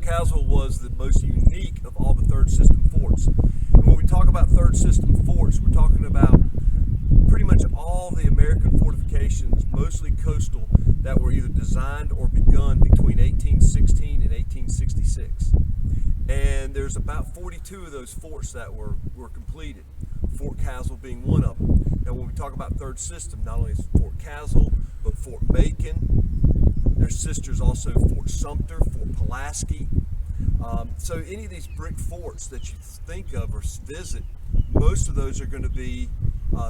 Caswell was the most unique of all the third system forts. And when we talk about third system forts, we're talking about pretty much all the American fortifications, mostly coastal, that were either designed or begun between 1816 and 1866. And there's about 42 of those forts that were completed, Fort Caswell being one of them. Now when we talk about third system, not only is Fort Caswell, but Fort Macon, their sisters also Fort Sumter, Fort Pulaski. So any of these brick forts that you think of or visit, most of those are going to be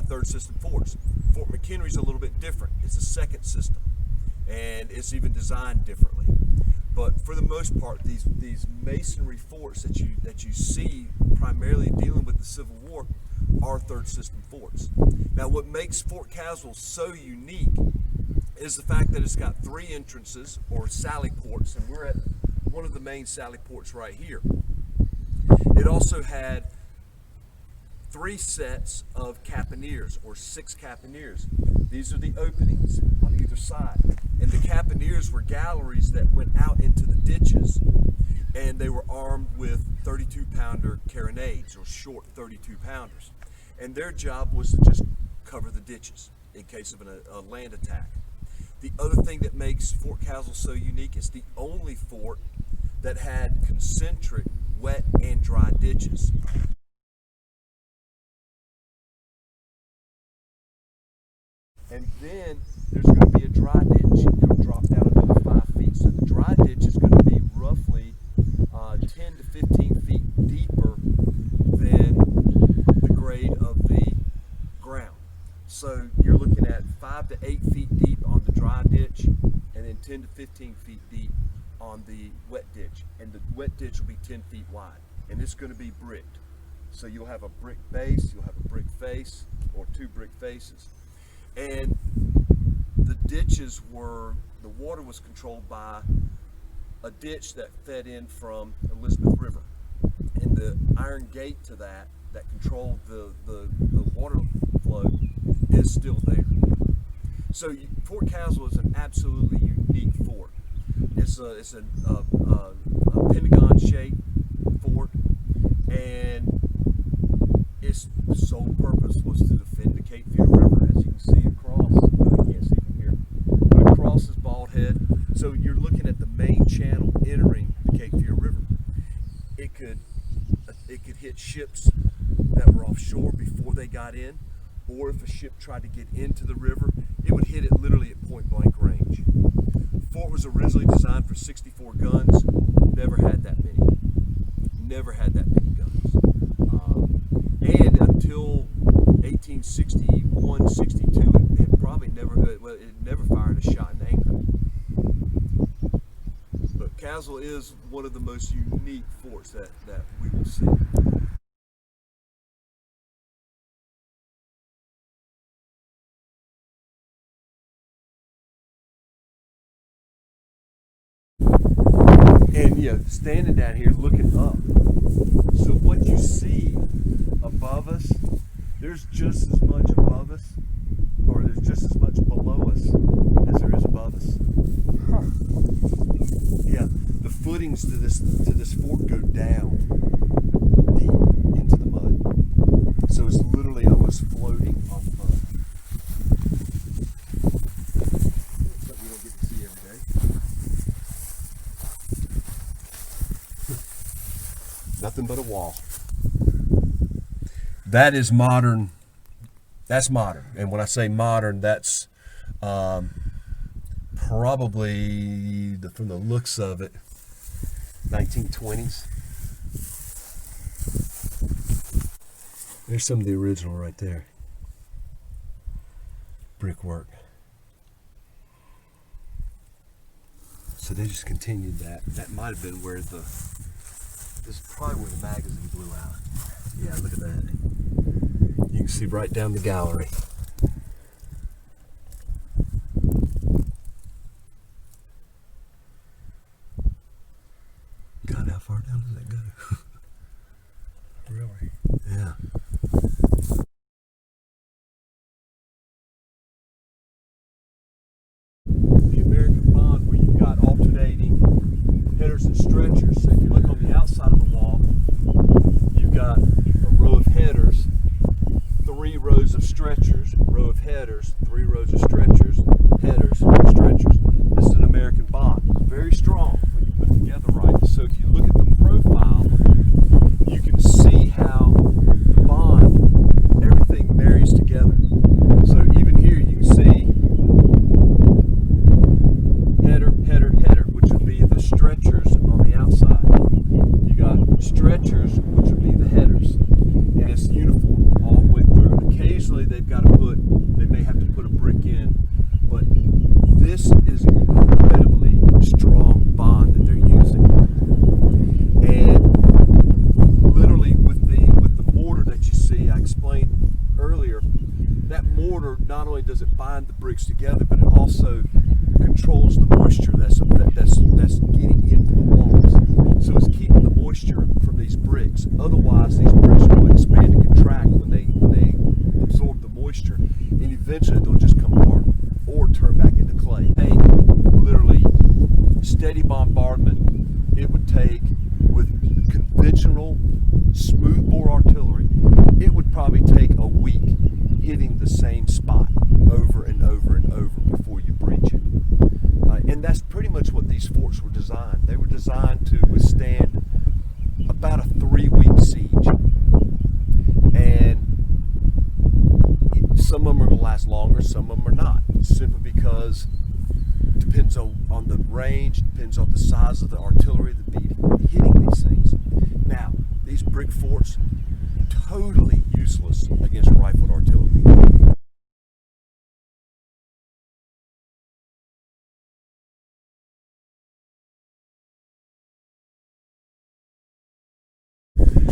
third system forts. Fort McHenry is a little bit different. It's a second system, and it's even designed differently. But for the most part, these masonry forts that you see primarily dealing with the Civil War are third system forts. Now, what makes Fort Caswell so unique is the fact that it's got 3 entrances or sally ports, and we're at one of the main sally ports right here. It also had 3 sets of caponiers, or 6 caponiers. These are the openings on either side. And the caponiers were galleries that went out into the ditches, and they were armed with 32-pounder carronades, or short 32-pounders. And their job was to just cover the ditches in case of a land attack. The other thing that makes Fort Caswell so unique is the only fort that had concentric wet and dry ditches. And then there's going to be a dry ditch. It'll drop down another 5 feet. So the dry ditch is going to be roughly 10 to 15 feet deeper than the grade of the ground. So you're looking at 5 to 8 feet deep on the dry ditch, and then 10 to 15 feet deep on the wet ditch. And the wet ditch will be 10 feet wide, and it's going to be bricked. So you'll have a brick base, you'll have a brick face, or 2 brick faces. And the ditches the water was controlled by a ditch that fed in from Elizabeth River. And the iron gate to that controlled the water flow is still there. So Fort Caswell is an absolutely unique fort. It's a pentagon-shaped fort, and its sole purpose was to defend the Cape Fear River, as you can see across. You can't see from here, but across is Bald Head. So you're looking at the main channel entering the Cape Fear River. It could hit ships that were offshore before they got in, or if a ship tried to get into the river, it would hit it literally at point blank range. The fort was originally designed for 64 guns. Never had that many. Never had that many guns. And until 1861, 62, it probably never fired a shot in anger. But Caswell is one of the most unique forts that we will see. And standing down here looking up, so what you see above us, there's just as much above us, or there's just as much below us as there is above us. Huh. Yeah, the footings to this fort go down deep into the mud, so it's literally almost floating on the mud. Something you don't get to see every day. Nothing but a wall. That is modern. That's modern. And when I say modern, that's probably, from the looks of it, 1920s. There's some of the original right there. Brickwork. So they just continued that. That might have been where this is probably where the magazine blew out. Yeah, look at that. You can see right down the gallery. God, how far down does that go? Really? Yeah. The American bond, where you've got alternating headers and stretchers, so rows of stretchers, row of headers, 3 rows of stretchers, headers, stretchers. This is an American bond. It's very strong when you put it together right. So if you look at the profile, you can see how the bond, everything marries together. So even here you can see header, header, header, which would be the stretchers on the outside. You got stretchers, which would be the headers. And it's uniform all the way through. Occasionally they may have to put a brick in, but this is an incredibly strong bond that they're using. And literally with the mortar that you see, I explained earlier, that mortar not only does it bind the bricks together, but it also controls the moisture that's getting into the walls. So it's keeping the moisture from these bricks. Otherwise, these bricks will expand and contract when they absorb the moisture, and eventually they'll just come apart or turn back into clay. Hey, literally steady bombardment it would take with conventional smooth bore artillery. It would probably take a week hitting the same spot over and over and over before you breach it. And that's pretty much what these forts were designed. They were designed to withstand about a 3-week siege. And some of them are going to last longer, some of them are not. Simply because it depends on the range, depends on the size of the artillery that be hitting these things. Now, these brick forts, totally useless against rifled artillery.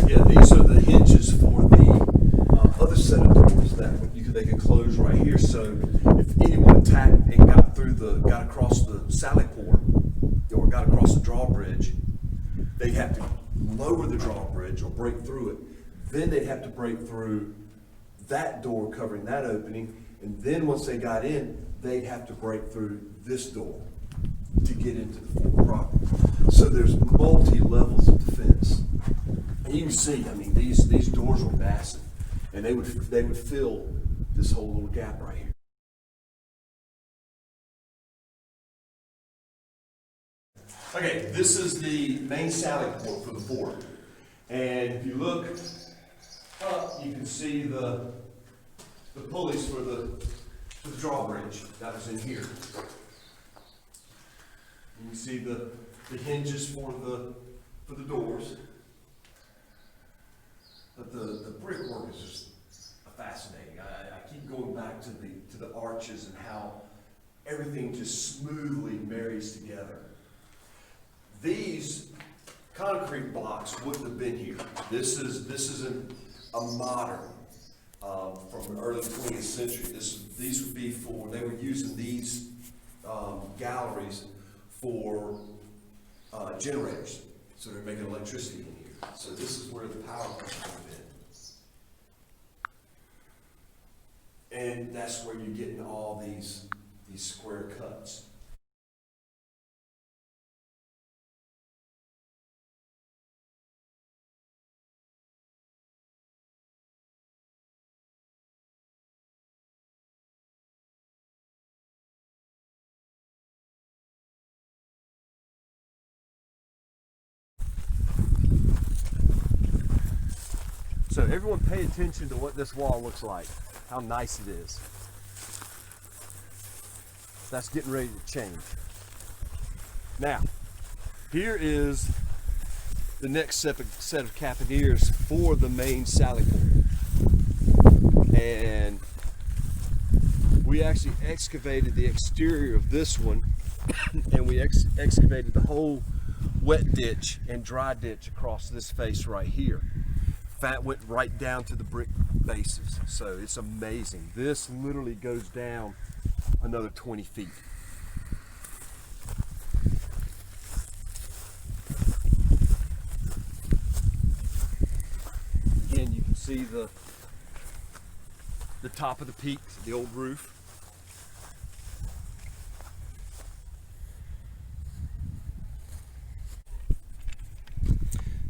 Yeah, these are the hinges for the other set of doors that they could close right here. So if anyone attacked and got across the sally port or got across the drawbridge, they'd have to lower the drawbridge or break through it. Then they'd have to break through that door covering that opening, and then once they got in, they'd have to break through this door to get into the fort proper. So there's multi-levels of defense. And you can see, I mean, these doors were massive, and they would fill this whole little gap right here. Okay, this is the main sally port for the fort, and if you look up, you can see the pulleys for the drawbridge that was in here. You can see the hinges for the doors. But the brickwork is just fascinating. I keep going back to the arches and how everything just smoothly marries together. These concrete blocks wouldn't have been here. This is a modern from the early 20th century. These would be they were using these galleries for generators. So they're making electricity in here. So this is where the power comes in. And that's where you're getting all these square cuts. So everyone pay attention to what this wall looks like, how nice it is. That's getting ready to change. Now, here is the next set of capineers for the main sally port. And we actually excavated the exterior of this one, and we excavated the whole wet ditch and dry ditch across this face right here. That went right down to the brick bases, so it's amazing. This literally goes down another 20 feet. Again, you can see the top of the peak, the old roof.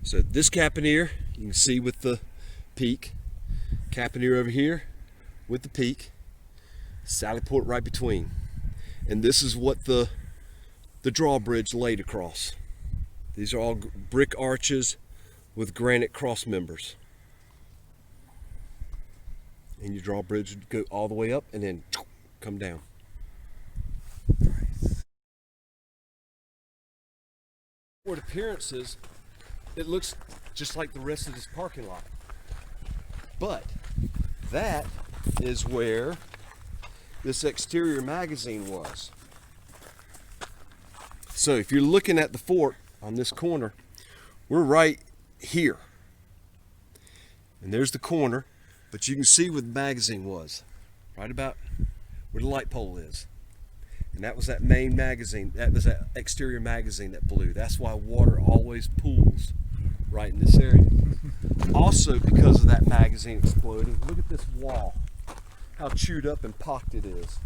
So this capineer, you can see with the peak, capineer over here, with the peak, sally port right between. And this is what the drawbridge laid across. These are all brick arches with granite cross members. And your drawbridge would go all the way up and then come down. For appearances, it looks just like the rest of this parking lot. But that is where this exterior magazine was. So if you're looking at the fort on this corner, we're right here. And there's the corner, but you can see where the magazine was, right about where the light pole is. And that was that main magazine, that was that exterior magazine that blew. That's why water always pools right in this area. Also, because of that magazine exploding, look at this wall, how chewed up and pocked it is.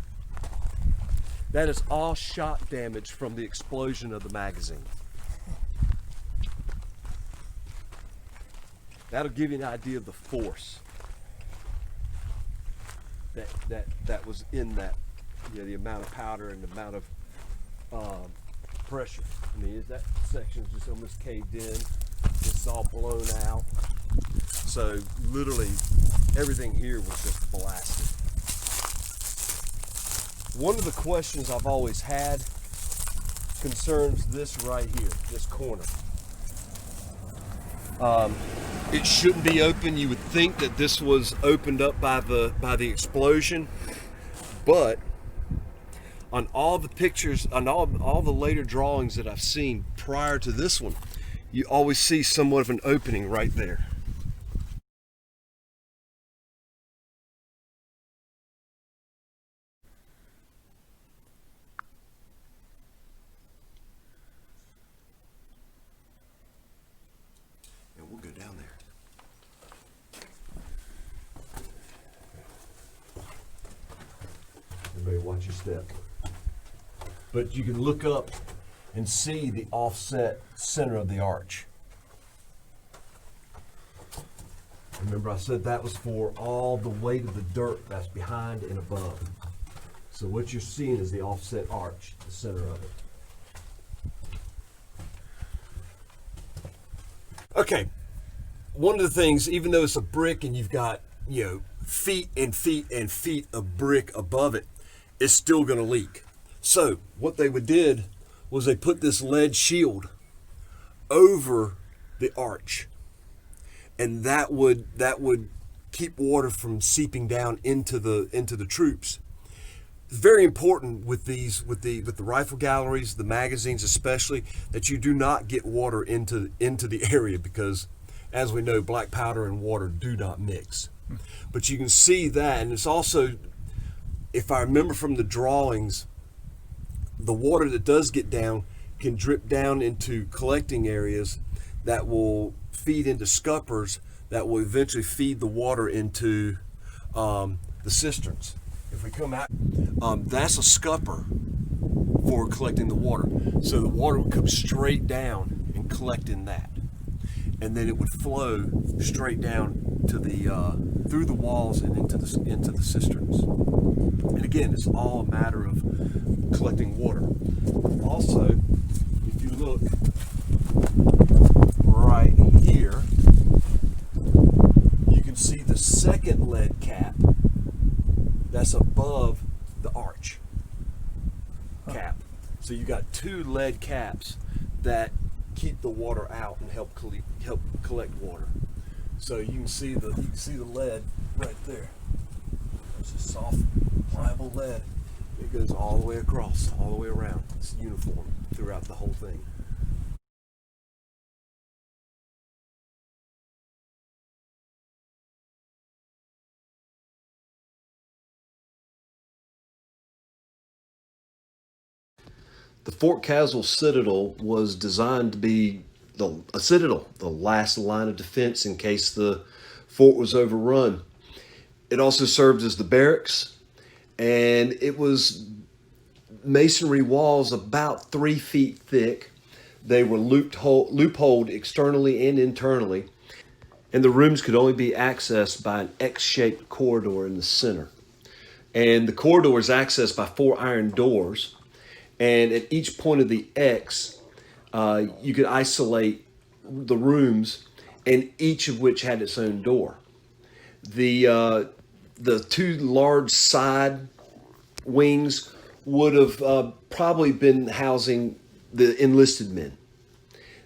That is all shot damage from the explosion of the magazine. That'll give you an idea of the force that was in that, you know, the amount of powder and the amount of pressure. I mean, that section's just almost caved in. This is all blown out. So literally everything here was just blasted. One of the questions I've always had concerns this right here, this corner. It shouldn't be open. You would think that this was opened up by the explosion, but on all the pictures, on all the later drawings that I've seen prior to this one, you always see somewhat of an opening right there. And we'll go down there. Everybody watch your step. But you can look up and see the offset center of the arch. Remember I said that was for all the weight of the dirt that's behind and above. So what you're seeing is the offset arch, the center of it. Okay, one of the things, even though it's a brick and you've got, you know, feet and feet and feet of brick above it, it's still gonna leak. So what they did was they put this lead shield over the arch, and that would keep water from seeping down into the troops. It's very important with the rifle galleries, the magazines especially, that you do not get water into the area, because as we know, black powder and water do not mix. But you can see that, and it's also, if I remember from the drawings, the water that does get down can drip down into collecting areas that will feed into scuppers that will eventually feed the water into the cisterns. If we come out, that's a scupper for collecting the water. So the water would come straight down and collect in that. And then it would flow straight down to the through the walls and into the cisterns. And again, it's all a matter of collecting water. Also, if you look right here, you can see the second lead cap that's above the arch cap. So you got two lead caps that keep the water out and help collect water. So you can see the lead right there. It's a soft, pliable lead. It goes all the way across, all the way around. It's uniform throughout the whole thing. The Fort Caswell citadel was designed to be a citadel, the last line of defense in case the fort was overrun. It also served as the barracks, and it was masonry walls about 3 feet thick. They were loopholed externally and internally. and the rooms could only be accessed by an X-shaped corridor in the center. And the corridor is accessed by 4 iron doors, and at each point of the X, you could isolate the rooms, and each of which had its own door. The 2 large side wings would have probably been housing the enlisted men.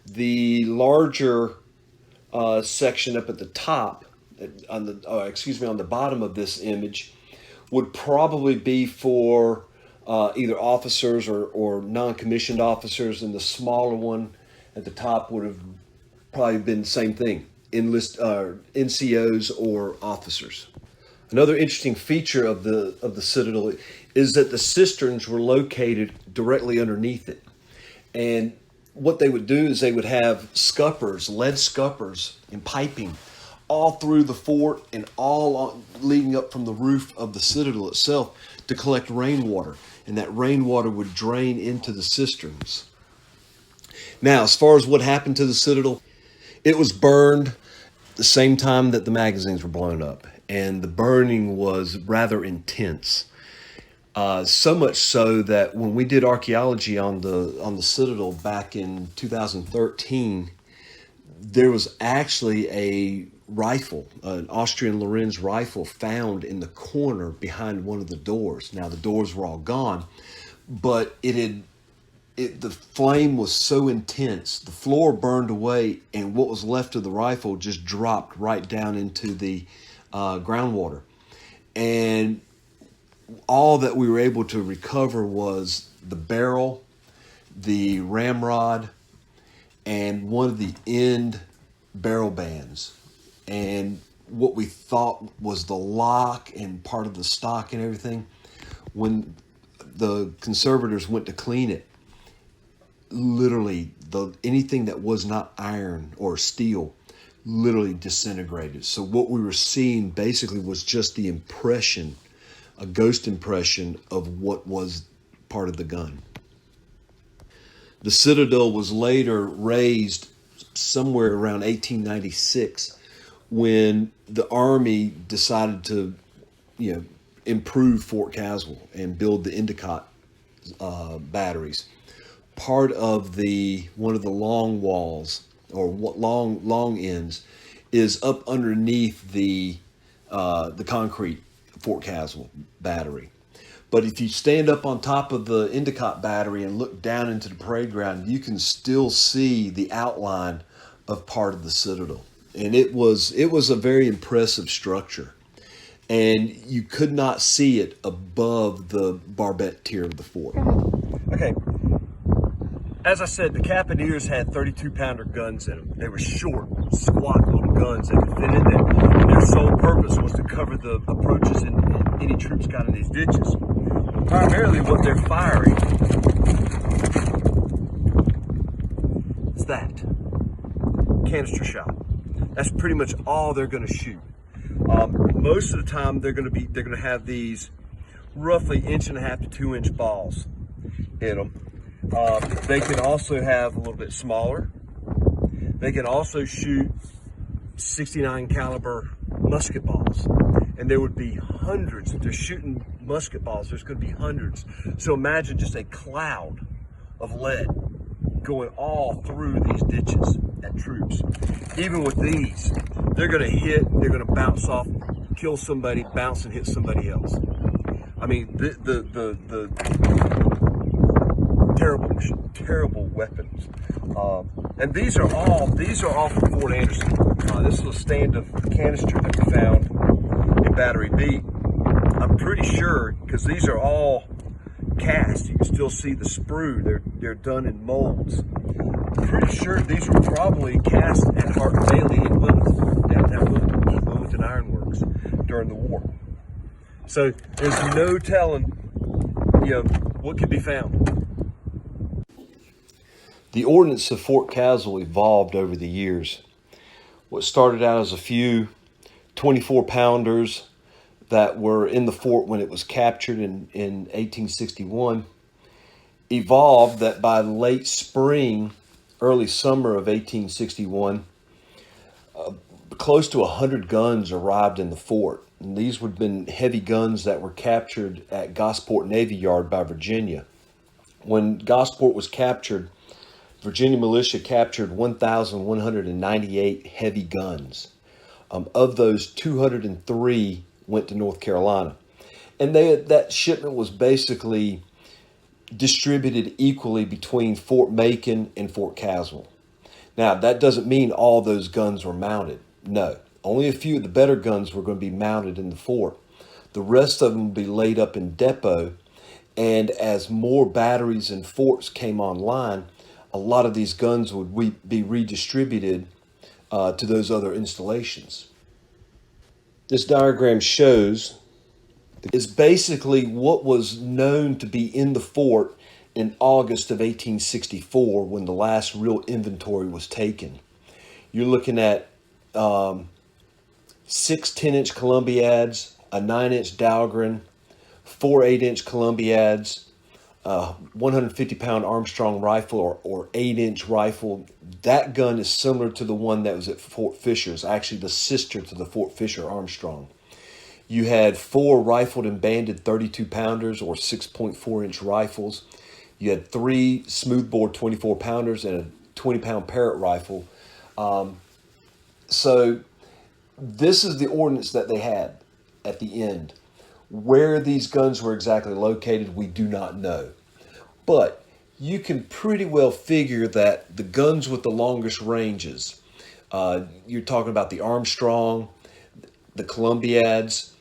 The larger section up at the top, on the bottom of this image, would probably be for either officers or non-commissioned officers, and the smaller one at the top would have probably been the same thing, NCOs or officers. Another interesting feature of the citadel is that the cisterns were located directly underneath it, and what they would do is they would have scuppers, lead scuppers and piping all through the fort and all leading up from the roof of the citadel itself to collect rainwater, and that rainwater would drain into the cisterns. Now, as far as what happened to the citadel, it was burned the same time that the magazines were blown up, and the burning was rather intense. So much so that when we did archaeology on the citadel back in 2013, there was actually a rifle, an Austrian Lorenz rifle, found in the corner behind one of the doors. Now the doors were all gone, but the flame was so intense, the floor burned away, and what was left of the rifle just dropped right down into the groundwater. And all that we were able to recover was the barrel, the ramrod, and one of the end barrel bands. And what we thought was the lock and part of the stock and everything, when the conservators went to clean it, literally anything that was not iron or steel literally disintegrated. So what we were seeing basically was just the impression, a ghost impression of what was part of the gun. The citadel was later raised somewhere around 1896 when the Army decided to, improve Fort Caswell and build the Endicott batteries. Part of one of the long walls, or long ends, is up underneath the concrete Fort Caswell battery. But if you stand up on top of the Endicott battery and look down into the parade ground, you can still see the outline of part of the citadel. And it was a very impressive structure. And you could not see it above the barbette tier of the fort. Okay. As I said, the Capineers had 32-pounder guns in them. They were short, squat little guns that could fit in there. And their sole purpose was to cover the approaches and any troops got in these ditches. Primarily what they're firing is that canister shot. That's pretty much all they're going to shoot. Most of the time they're going to have these roughly 1.5 to 2 inch balls in them. They can also have a little bit smaller. They can also shoot 69 caliber musket balls, and there would be hundreds. If they're shooting musket balls, there's going to be hundreds. So imagine just a cloud of lead going all through these ditches at troops. Even with these, they're going to hit, they're going to bounce off, kill somebody, bounce and hit somebody else. I mean, the terrible weapons. And these are all from Fort Anderson. This is a stand of canister that we found in Battery B. I'm pretty sure, because these are all cast, you can still see the sprue. They're done in molds. I'm pretty sure these were probably cast at Hart Bailey in Wilmington, downtown Wilmington Ironworks during the war. So there's no telling, what could be found. The ordnance of Fort Caswell evolved over the years. What started out as a few 24-pounders that were in the fort when it was captured in 1861 evolved that by late spring, early summer of 1861, close to 100 guns arrived in the fort. And these would have been heavy guns that were captured at Gosport Navy Yard by Virginia. When Gosport was captured, Virginia militia captured 1,198 heavy guns. Of those, 203 went to North Carolina. And that shipment was basically distributed equally between Fort Macon and Fort Caswell. Now, that doesn't mean all those guns were mounted. No, only a few of the better guns were going to be mounted in the fort. The rest of them would be laid up in depot. And as more batteries and forts came online, a lot of these guns would be redistributed to those other installations. This diagram shows is basically what was known to be in the fort in August of 1864 when the last real inventory was taken. You're looking at 6 10-inch Columbiads, a 9-inch Dahlgren, 4 8-inch Columbiads, 150-pound Armstrong rifle or 8-inch rifle. That gun is similar to the one that was at Fort Fisher. It's actually the sister to the Fort Fisher Armstrong. You had 4 rifled and banded 32-pounders or 6.4-inch rifles. You had 3 smoothbore 24-pounders and a 20-pound Parrott rifle. So this is the ordnance that they had at the end. Where these guns were exactly located, we do not know. But you can pretty well figure that the guns with the longest ranges, you're talking about the Armstrong, the Columbiads,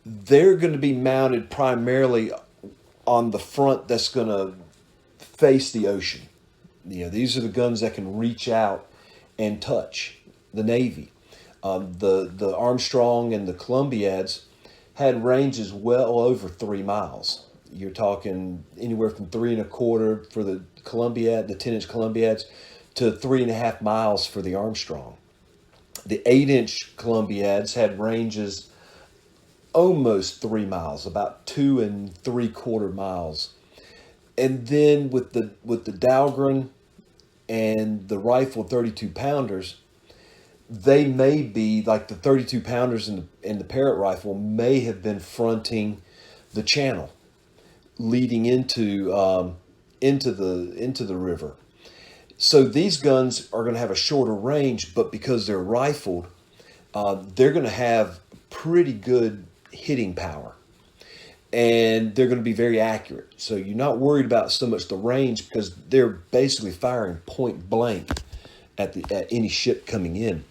they're going to be mounted primarily on the front that's going to face the ocean. These are the guns that can reach out and touch the Navy. The Armstrong and the Columbiads had ranges well over 3 miles. You're talking anywhere from 3 1/4 for the Columbiad, the 10-inch Columbiads, to 3.5 miles for the Armstrong. The 8-inch Columbiads had ranges almost 3 miles, about 2 3/4 miles. And then with the Dahlgren and the rifle 32-pounders, they may be like the 32-pounders and the Parrott rifle may have been fronting the channel leading into the river. So these guns are going to have a shorter range, but because they're rifled, they're going to have pretty good hitting power, and they're going to be very accurate. So you're not worried about so much the range because they're basically firing point blank at any ship coming in.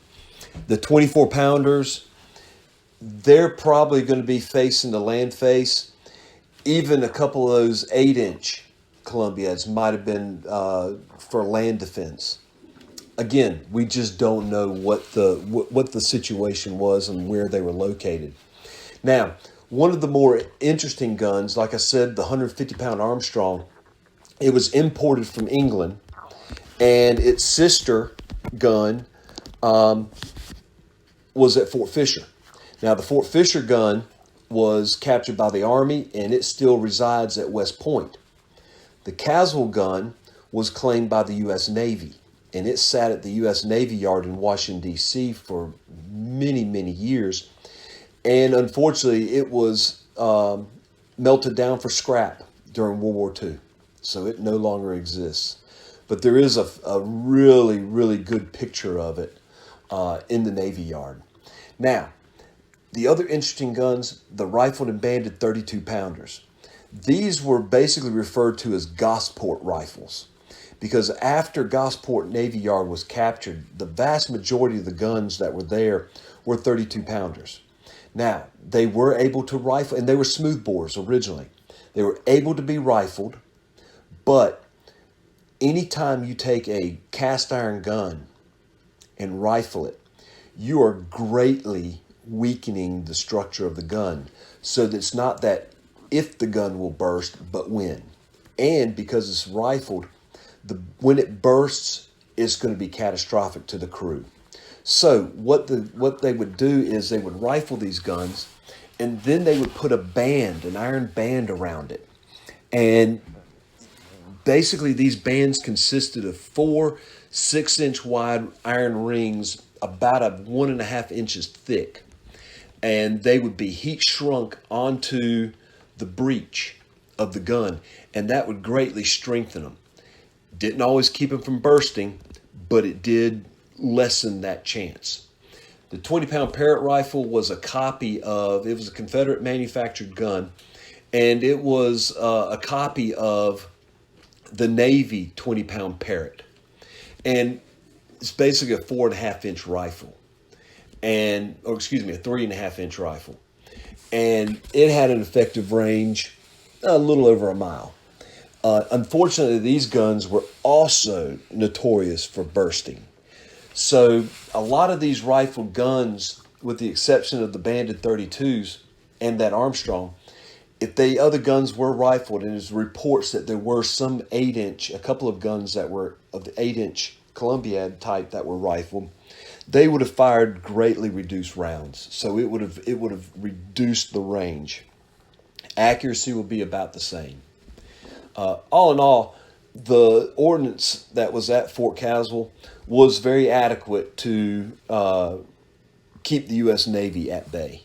The 24-pounders, they're probably going to be facing the land face. Even a couple of those 8-inch Columbiads might have been for land defense. Again, we just don't know what the situation was and where they were located. Now, one of the more interesting guns, like I said, the 150-pound Armstrong, it was imported from England, and its sister gun was at Fort Fisher. Now, the Fort Fisher gun was captured by the Army, and it still resides at West Point. The Caswell gun was claimed by the U.S. Navy, and it sat at the U.S. Navy Yard in Washington, D.C. for many, many years. And unfortunately, it was melted down for scrap during World War II, so it no longer exists. But there is a really, really good picture of it in the Navy Yard. Now, the other interesting guns, the rifled and banded 32-pounders. These were basically referred to as Gosport rifles because after Gosport Navy Yard was captured, the vast majority of the guns that were there were 32-pounders. Now, they were able to rifle, and they were smoothbores originally. They were able to be rifled, but anytime you take a cast iron gun and rifle it, you are greatly weakening the structure of the gun so that it's not that if the gun will burst, but when. And because it's rifled, when it bursts, it's going to be catastrophic to the crew. So what they would do is they would rifle these guns, and then they would put an iron band around it. And basically these bands consisted of 4 6-inch wide iron rings about 1.5 inches thick, and they would be heat shrunk onto the breech of the gun, and that would greatly strengthen them. Didn't always keep them from bursting, but it did lessen that chance. The 20-pound Parrott rifle was a Confederate manufactured gun, and it was a copy of the Navy 20-pound Parrott. And it's basically a 4.5-inch rifle, a 3.5-inch rifle. And it had an effective range a little over a mile. Unfortunately, these guns were also notorious for bursting. So a lot of these rifle guns, with the exception of the Banded 32s and that Armstrong, if the other guns were rifled, and there's reports that there were some 8-inch, a couple of guns that were of the 8-inch Columbiad type that were rifled, they would have fired greatly reduced rounds. So it would have reduced the range. Accuracy would be about the same. All in all, the ordnance that was at Fort Caswell was very adequate to keep the U.S. Navy at bay.